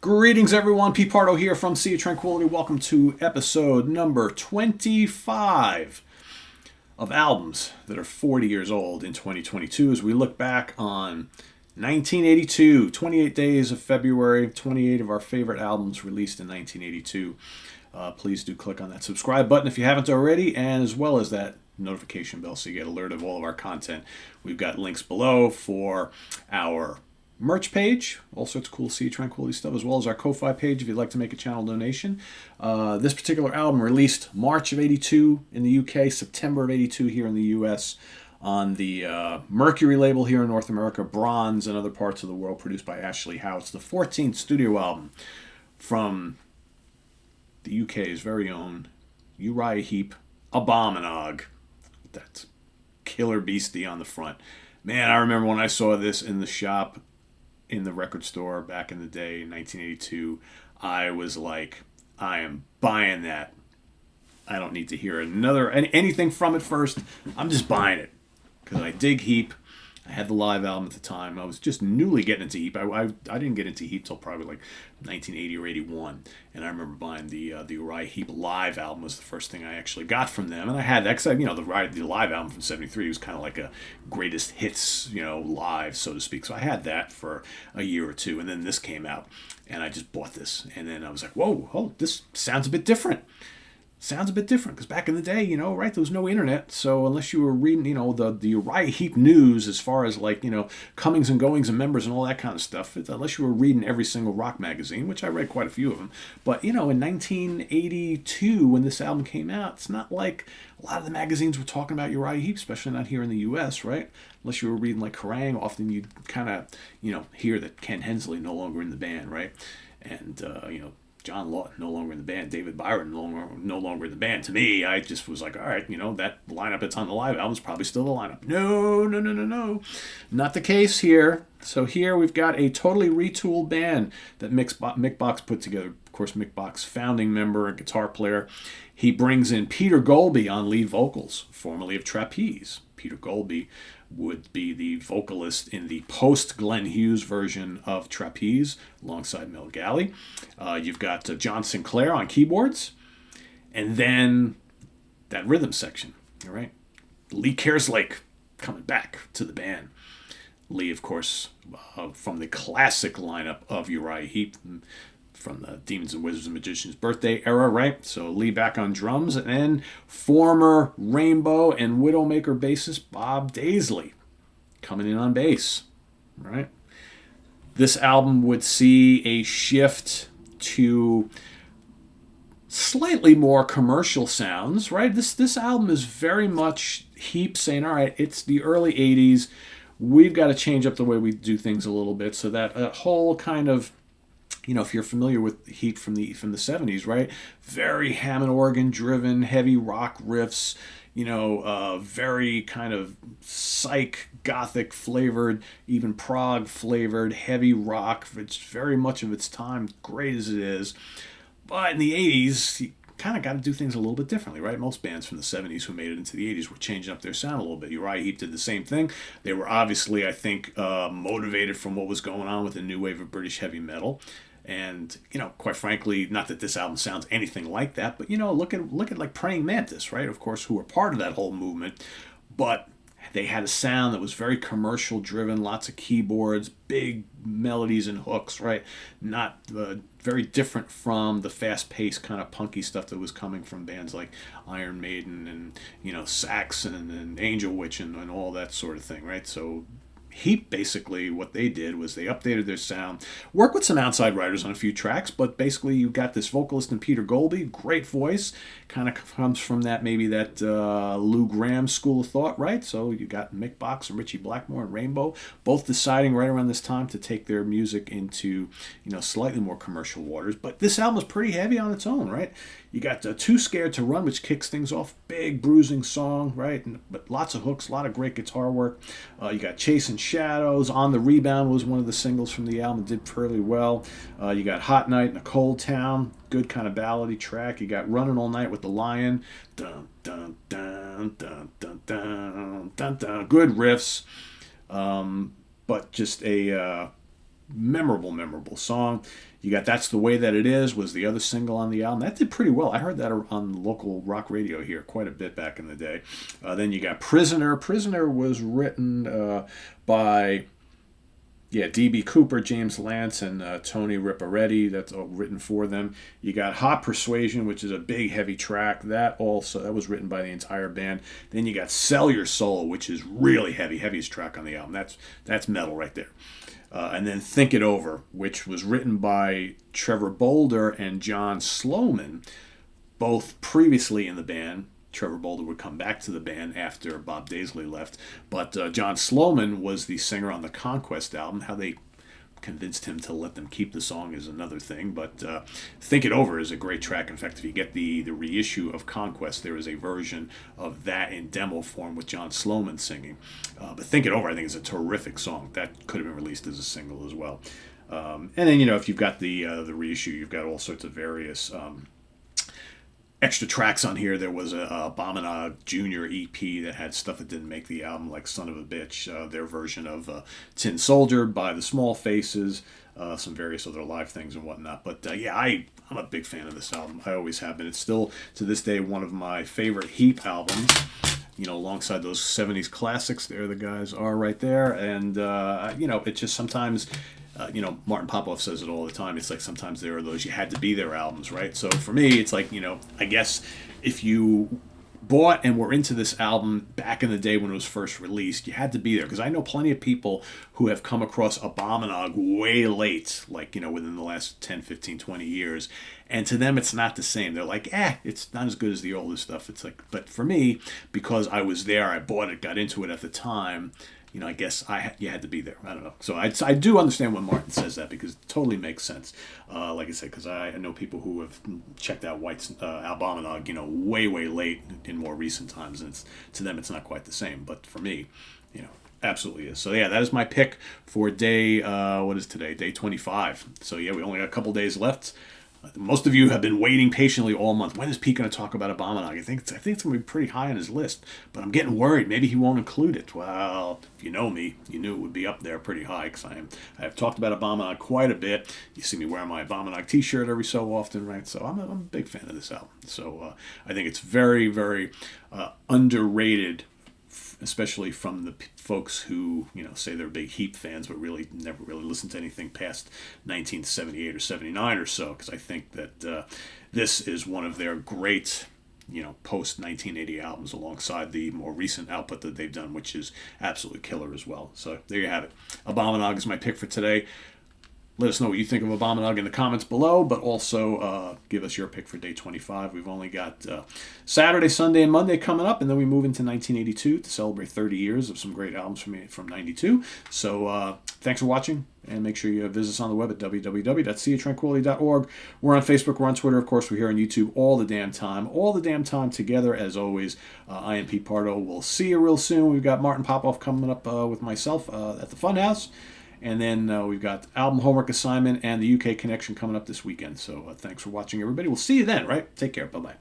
Greetings, everyone. Pete Pardo here from Sea of Tranquility. Welcome to episode number 25 of albums that are 40 years old in 2022 as we look back on 1982, 28 days of February, 28 of our favorite albums released in 1982. Please do click on that subscribe button if you haven't already, and as well as that notification bell so you get alert of all of our content. We've got links below for our merch page, all sorts of cool Sea Tranquility stuff, as well as our Ko-Fi page if you'd like to make a channel donation. This particular album released March of 82 in the UK, September of 82 here in the US, on the Mercury label here in North America, Bronze and other parts of the world, produced by Ashley Howe. It's the 14th studio album from the UK's very own Uriah Heep, Abominog. That killer beastie on the front. Man, I remember when I saw this in the shop in the record store back in the day in 1982, I was like, I am buying that. I don't need to hear anything from it first. I'm just buying it because I dig Heep. I had the live album at the time. I was just newly getting into Heep. I didn't get into Heep till probably like 1980 or 81. And I remember buying the Uriah Heep live album was the first thing I actually got from them. And I had that because, the live album from 73 was kind of like a greatest hits, live, so to speak. So I had that for a year or two. And then this came out. And I just bought this. And then I was like, whoa, this sounds a bit different. Sounds a bit different because back in the day, right, there was no internet. So unless you were reading, the Uriah Heep news as far as like, comings and goings and members and all that kind of stuff, unless you were reading every single rock magazine, which I read quite a few of them. But, in 1982, when this album came out, it's not like a lot of the magazines were talking about Uriah Heep, especially not here in the U.S., right? Unless you were reading like Kerrang, often you'd kind of, hear that Ken Hensley no longer in the band, right? And, John Lawton no longer in the band, David Byron no longer in the band. To me, I just was like, all right, that lineup that's on the live album is probably still the lineup. No. Not the case here. So here we've got a totally retooled band that Mick Box put together. Of course, Mick Box, founding member and guitar player. He brings in Peter Golby on lead vocals, formerly of Trapeze. Peter Golby would be the vocalist in the post-Glenn Hughes version of Trapeze alongside Mel Galley. You've got John Sinclair on keyboards. And then that rhythm section, all right? Lee Kerslake coming back to the band. Lee, of course, from the classic lineup of Uriah Heep, from the Demons and Wizards and Magician's Birthday era, right? So Lee back on drums, and then former Rainbow and Widowmaker bassist Bob Daisley coming in on bass, right? This album would see a shift to slightly more commercial sounds, right? This album is very much Heep saying, all right, it's the early 80s. We've got to change up the way we do things a little bit so that whole kind of, if you're familiar with Heep from the 70s, right? Very Hammond organ driven, heavy rock riffs, very kind of psych, gothic flavored, even prog flavored, heavy rock. It's very much of its time, great as it is. But in the 80s, you kind of got to do things a little bit differently, right? Most bands from the 70s who made it into the 80s were changing up their sound a little bit. Uriah Heep did the same thing. They were obviously, I think, motivated from what was going on with the new wave of British heavy metal. And, quite frankly, not that this album sounds anything like that, but, look at like Praying Mantis, right? Of course, who were part of that whole movement. But they had a sound that was very commercial driven, lots of keyboards, big melodies and hooks, right? Not very different from the fast-paced kind of punky stuff that was coming from bands like Iron Maiden and, Saxon and Angel Witch and all that sort of thing, right? So Heep, basically, what they did was they updated their sound, worked with some outside writers on a few tracks, but basically you got this vocalist in Peter Golby, great voice, kind of comes from that Lou Gramm school of thought, right? So you got Mick Box and Richie Blackmore and Rainbow, both deciding right around this time to take their music into, slightly more commercial waters. But this album is pretty heavy on its own, right? You got Too Scared to Run, which kicks things off. Big, bruising song, right? But lots of hooks, a lot of great guitar work. You got Chasing Shadows. On the Rebound was one of the singles from the album. Did fairly well. You got Hot Night in a Cold Town. Good kind of ballady track. You got Running All Night with the Lion. Dun, dun, dun, dun, dun, dun, dun, dun. Good riffs. But just a memorable song. You got That's the Way That It Is was the other single on the album. That did pretty well. I heard that on local rock radio here quite a bit back in the day. Then you got Prisoner. Prisoner was written by D.B. Cooper, James Lance, and Tony Riparetti. That's all written for them. You got Hot Persuasion, which is a big, heavy track. That was written by the entire band. Then you got Sell Your Soul, which is really heavy, heaviest track on the album. That's metal right there. And then Think It Over, which was written by Trevor Bolder and John Sloman, both previously in the band. Trevor Bolder would come back to the band after Bob Daisley left. But John Sloman was the singer on the Conquest album. How they convinced him to let them keep the song is another thing. But Think It Over is a great track. In fact, if you get the reissue of Conquest, there is a version of that in demo form with John Sloman singing. But Think It Over, I think, is a terrific song. That could have been released as a single as well. And then, if you've got the reissue, you've got all sorts of various extra tracks on here. There was a Abominog Jr. EP that had stuff that didn't make the album, like Son of a Bitch, their version of Tin Soldier by the Small Faces, some various other live things and whatnot. But I'm a big fan of this album. I always have been. It's still, to this day, one of my favorite Heep albums. Alongside those 70s classics, there the guys are right there. And, it just sometimes... Martin Popoff says it all the time. It's like sometimes there are those you had to be there albums, right? So for me, it's like, I guess if you bought and were into this album back in the day when it was first released, you had to be there. Because I know plenty of people who have come across Abominog way late, like, within the last 10, 15, 20 years. And to them, it's not the same. They're like, it's not as good as the older stuff. It's like, but for me, because I was there, I bought it, got into it at the time, I guess you had to be there. I don't know. So I do understand when Martin says that, because it totally makes sense. Like I said, because I know people who have checked out White's Abominog, way late in more recent times, and to them it's not quite the same. But for me, absolutely is. So that is my pick for day. What is today? Day 25. So we only got a couple days left. Most of you have been waiting patiently all month. When is Pete going to talk about Abominog? I think it's going to be pretty high on his list, but I'm getting worried. Maybe he won't include it. Well, if you know me, you knew it would be up there pretty high, because I have talked about Abominog quite a bit. You see me wear my Abominog t-shirt every so often, right? So I'm a big fan of this album. So I think it's very, very underrated, especially from the folks who, say they're big Heep fans, but really never really listened to anything past 1978 or 79 or so, because I think that this is one of their great, post-1980 albums, alongside the more recent output that they've done, which is absolutely killer as well. So there you have it. Abominog is my pick for today. Let us know what you think of Abominog in the comments below, but also give us your pick for day 25. We've only got Saturday, Sunday, and Monday coming up, and then we move into 1982 to celebrate 30 years of some great albums from 92. So thanks for watching, and make sure you visit us on the web at www.seatranquility.org. We're on Facebook, we're on Twitter, of course, we're here on YouTube all the damn time together, as always. I am Pete Pardo. We'll see you real soon. We've got Martin Popoff coming up with myself at the Funhouse. And then we've got album homework assignment and the UK connection coming up this weekend. So thanks for watching, everybody. We'll see you then, right? Take care. Bye-bye.